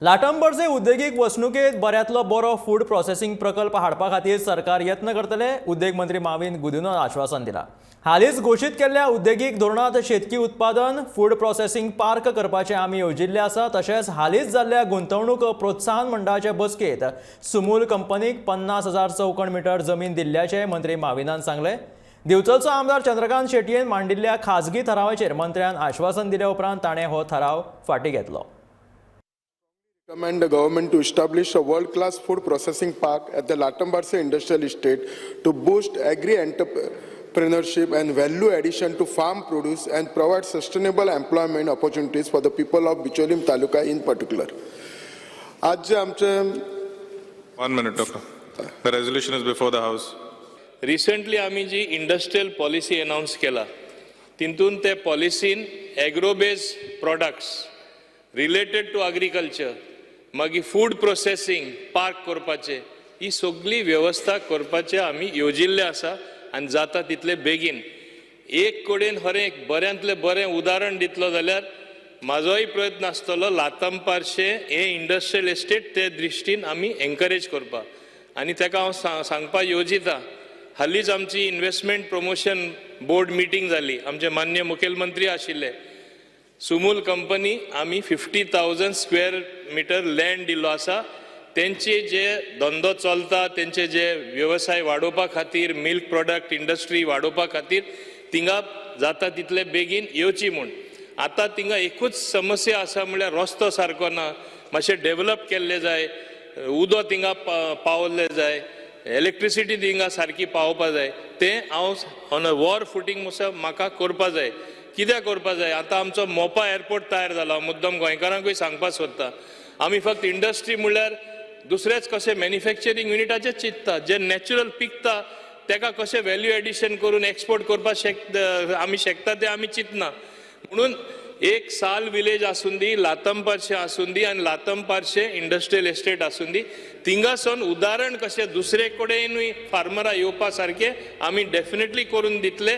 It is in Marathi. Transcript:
लाटंबरचे उद्देगीक वसणुकेत बऱ्यांतलो बरो फूड प्रोसेसिंग प्रकल्प हाडपा खातीर सरकार यत्न करतले, उद्देग मंत्री माविन गुदिन्होन आश्वासन दिलां। हालींच घोशीत केल्ल्या उद्देगीक धोरणांत शेतकी उत्पादन फूड प्रोसेसिंग पार्क करपाचें आमी येवजिल्लें आसा। तशेंच हालींच जाल्ल्या गुंतवणूक प्रोत्साहन मंडळाचे बसकेंत सुमूल कंपनीक 50,000 चौखण मीटर जमीन दिल्ल्याचें मंत्री माविनान सांगलें। दिवचलचो आमदार चंद्रकांत शेटयेन मांडिल्ल्या खाजगी थारावाचेर मंत्र्यान आश्वासन दिल्या उपरांत ताणें हो थाराव फाटीं घेतलो। Recommend the government to establish a world-class food processing park at the Latambarse Industrial Estate to boost agri-entrepreneurship and value addition to farm produce and provide sustainable employment opportunities for the people of Bicholim Taluka in particular. आज जे आमचे 1 minute, okay. The resolution is before the House. Recently आमी जी इंडस्ट्रियल पॉलिसी अनाउंस केला तितून ते पॉलिसीन agro based products related to agriculture मागीर फूड प्रोसेसिंग पार्क करपाचे ही सगळी व्यवस्था करपाचे आमी येवजिल्ले आसा आनी जाता तितले बेगीन। एक कडेन खरें एक बऱ्यांतले बरें उदाहरण दितलो जाल्यार म्हाजोय प्रयत्न आसतलो लातंपारशे हे इंडस्ट्रियल एस्टेट ते दृश्टीन आमी एनकरेज करपा आनी तेका हांव सांगपा येवजिता। हालींच आमची इन्व्हेस्टमेंट प्रमोशन बोर्ड मिटींग जाली, आमचे माननीय मुखेलमंत्री आशिल्ले। सुमूल कंपनी आमी 50,000 स्क्वेअर मीटर लँड दिल्लो आसा। तेंचे जे धंदो चलता तेंचे जे व्यवसाय वाडोवपा खातीर मिल्क प्रोडक्ट इंडस्ट्री वाडोवपा खातीर तिंगा जाता तितले बेगीन येवची म्हूण। आतां तिंगा एकूच समस्या आसा म्हळ्यार रस्तो सारको ना, मातशें डेव्हलप केल्ले जाय, उदक तिंगा पावल्ले जाय, इलेक्ट्रिसिटी तिंगा सारकी पावोवपा जाय। तें हांव ऑन अ वॉर फुटींग म्हाका करपा जाय। कित्याक करपा जाय? आतां आमचो मोपा एअरपोर्ट तयार जाला, मुद्दम गोंयकारांकूय सांगपा सोदता। आमी फक्त इंडस्ट्री म्हळ्यार दुसरेच कशें मॅन्युफॅक्चरींग युनिटाचेच चिंतता, जे नॅचरल पिकता तेका कशें व्हॅल्यू एडिशन करून एक्सपोर्ट करपाक आमी शकता तें आमी चिंतना। म्हणून एक साल विलेज आसून दी, लातंपारशे आसून दी आनी लातंपारशे इंडस्ट्रियल एस्टेट आसून दी, थिंगासून उदाहरण कशें दुसरे कडेनूय फार्मरां येवपा सारके आमी डेफिनेटली करून दितले।